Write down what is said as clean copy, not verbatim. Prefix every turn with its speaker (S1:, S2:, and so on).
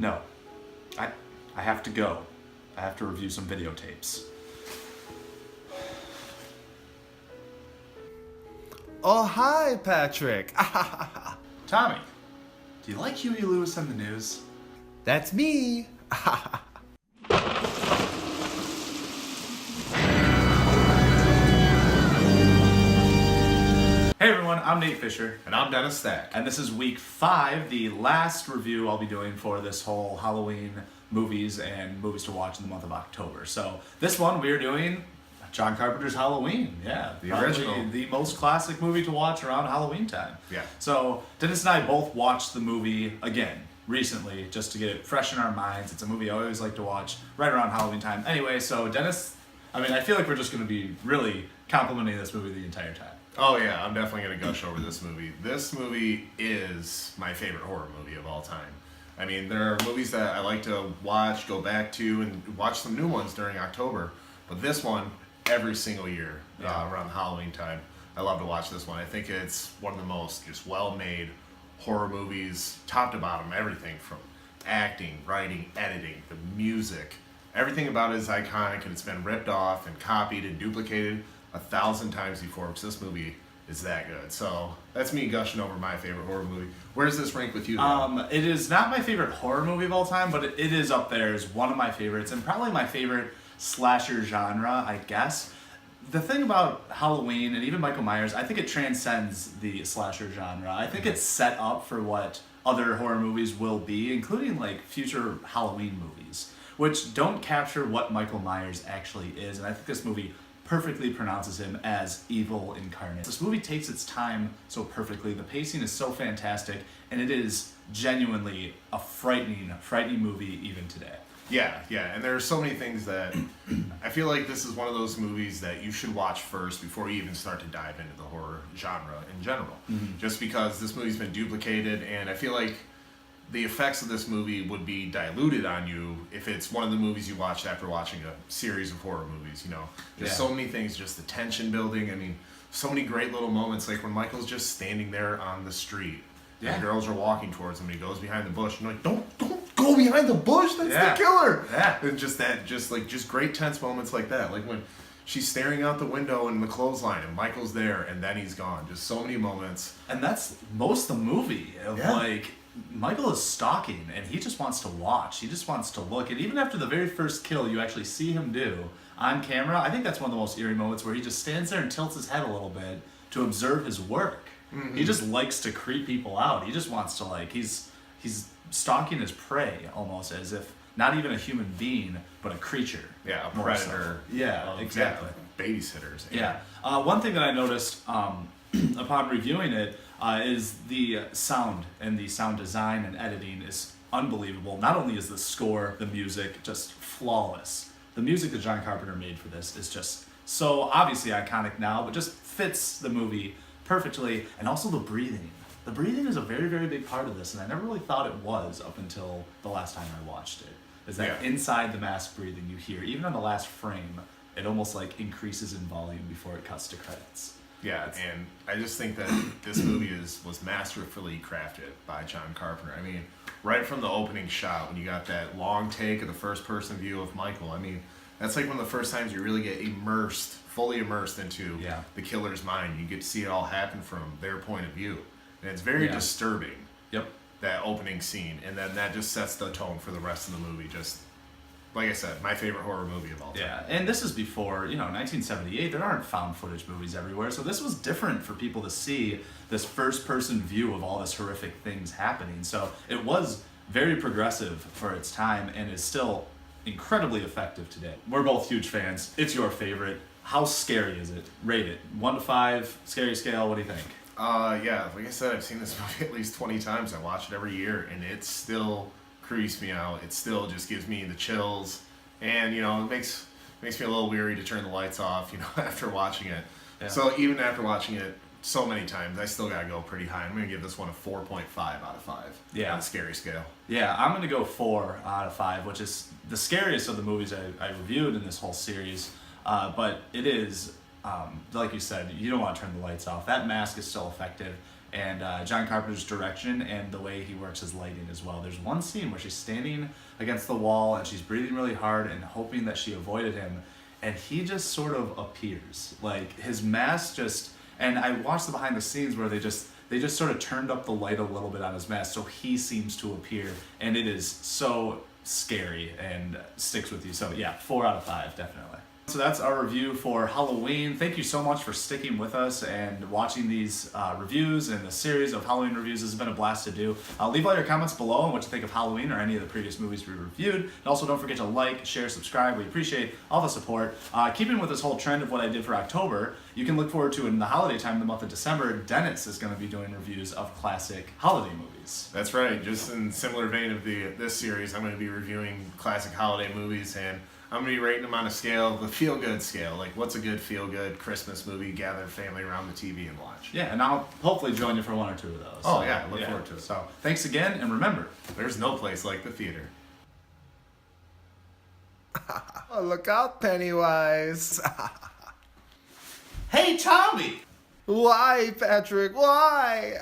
S1: No. I have to go. I have to review some videotapes.
S2: Oh, hi, Patrick.
S1: Tommy, do you like Huey Lewis on the news?
S2: That's me.
S1: Hey everyone, I'm Nate Fischer.
S3: And I'm Dennis Stack.
S1: And this is week 5, the last review I'll be doing for this whole Halloween movies and movies to watch in the month of October. So this one we are doing John Carpenter's Halloween. Yeah,
S3: The
S1: probably
S3: original.
S1: the most classic movie to watch around Halloween time.
S3: Yeah.
S1: So Dennis and I both watched the movie again recently just to get it fresh in our minds. It's a movie I always like to watch right around Halloween time. Anyway, so Dennis, I feel like we're just going to be really complimenting this movie the entire time.
S3: Oh yeah, I'm definitely going to gush over this movie. This movie is my favorite horror movie of all time. I mean, there are movies that I like to watch, go back to, and watch some new ones during October. But this one, every single year around Halloween time, I love to watch this one. I think it's one of the most just well-made horror movies, top to bottom, everything from acting, writing, editing, the music. Everything about it is iconic, and it's been ripped off and copied and duplicated 1,000 times before, because this movie is that good. So that's me gushing over my favorite horror movie. Where does this rank with you?
S1: It is not my favorite horror movie of all time, but it is up there as one of my favorites, and probably my favorite slasher genre, I guess. The thing about Halloween and even Michael Myers, I think it transcends the slasher genre. I think it's set up for what other horror movies will be, including like future Halloween movies, which don't capture what Michael Myers actually is. And I think this movie perfectly pronounces him as evil incarnate. This movie takes its time so perfectly. The pacing is so fantastic, and it is genuinely a frightening movie even today.
S3: Yeah, and there are so many things that I feel like this is one of those movies that you should watch first before you even start to dive into the horror genre in general.
S1: Mm-hmm.
S3: Just because this movie's been duplicated, and I feel like the effects of this movie would be diluted on you if it's one of the movies you watched after watching a series of horror movies, you know. There's so many things, just the tension building. I mean, so many great little moments, like when Michael's just standing there on the street.
S1: Yeah.
S3: And the girls are walking towards him, and he goes behind the bush, and you're like, don't go behind the bush, that's the killer.
S1: Yeah.
S3: And just great tense moments like that. Like when she's staring out the window in the clothesline, and Michael's there, and then he's gone. Just so many moments.
S1: And that's most of the movie.
S3: Yeah.
S1: Like, Michael is stalking, and he just wants to watch. He just wants to look. And even after the very first kill you actually see him do on camera, I think that's one of the most eerie moments where he just stands there and tilts his head a little bit to observe his work. Mm-hmm. He just likes to creep people out. He just wants to, like, he's stalking his prey almost as if not even a human being, but a creature.
S3: Yeah, a
S1: more
S3: predator.
S1: So. Yeah, exactly.
S3: Babysitters.
S1: Yeah. One thing that I noticed upon reviewing it is the sound and the sound design and editing is unbelievable. Not only is the score, the music, just flawless. The music that John Carpenter made for this is just so obviously iconic now, but just fits the movie perfectly. And also the breathing. The breathing is a very, very big part of this, and I never really thought it was up until the last time I watched it. Is that inside the mask breathing you hear, even on the last frame, it almost like increases in volume before it cuts to credits.
S3: Yeah, and I just think that this movie was masterfully crafted by John Carpenter. I mean, right from the opening shot, when you got that long take of the first-person view of Michael, I mean, that's like one of the first times you really get fully immersed into the killer's mind. You get to see it all happen from their point of view. And it's very disturbing, that opening scene. And then that just sets the tone for the rest of the movie. Just, like I said, my favorite horror movie of all time.
S1: Yeah, and this is before, 1978. There aren't found footage movies everywhere. So this was different for people to see this first-person view of all this horrific things happening. So it was very progressive for its time and is still incredibly effective today. We're both huge fans. It's your favorite. How scary is it? Rate it. 1 to 5, scary scale, what do you think?
S3: Yeah, like I said, I've seen this movie at least 20 times. I watch it every year, and it still creeps me out. It still just gives me the chills, and it makes me a little weary to turn the lights off, after watching it. Yeah. So even after watching it so many times, I still gotta go pretty high. I'm gonna give this one a 4.5 out of 5.
S1: Yeah.
S3: On the scary scale.
S1: Yeah, I'm gonna go 4 out of 5, which is the scariest of the movies I reviewed in this whole series. But it is, like you said, you don't want to turn the lights off. That mask is still effective. and John Carpenter's direction and the way he works his lighting as well. There's one scene where she's standing against the wall and she's breathing really hard and hoping that she avoided him, and he just sort of appears. Like his mask just, and I watched the behind the scenes where they just sort of turned up the light a little bit on his mask so he seems to appear, and it is so scary and sticks with you. So yeah, 4 out of 5 definitely. So that's our review for Halloween. Thank you so much for sticking with us and watching these reviews and the series of Halloween reviews. This has been a blast to do. Leave all your comments below on what you think of Halloween or any of the previous movies we reviewed. And also don't forget to like, share, subscribe. We appreciate all the support. Keeping with this whole trend of what I did for October, you can look forward to in the holiday time, in the month of December, Dennis is going to be doing reviews of classic holiday movies.
S3: That's right. Just in similar vein of this series, I'm going to be reviewing classic holiday movies, and I'm going to be rating them on a scale, the feel-good scale. Like, what's a good feel-good Christmas movie, gather family around the TV and watch?
S1: Yeah, and I'll hopefully join you for 1 or 2 of those.
S3: Oh, yeah, look forward to it.
S1: So, thanks again, and remember,
S3: There's no place like the theater.
S2: Oh, look out, Pennywise.
S1: hey, Tommy!
S2: Why, Patrick? Why?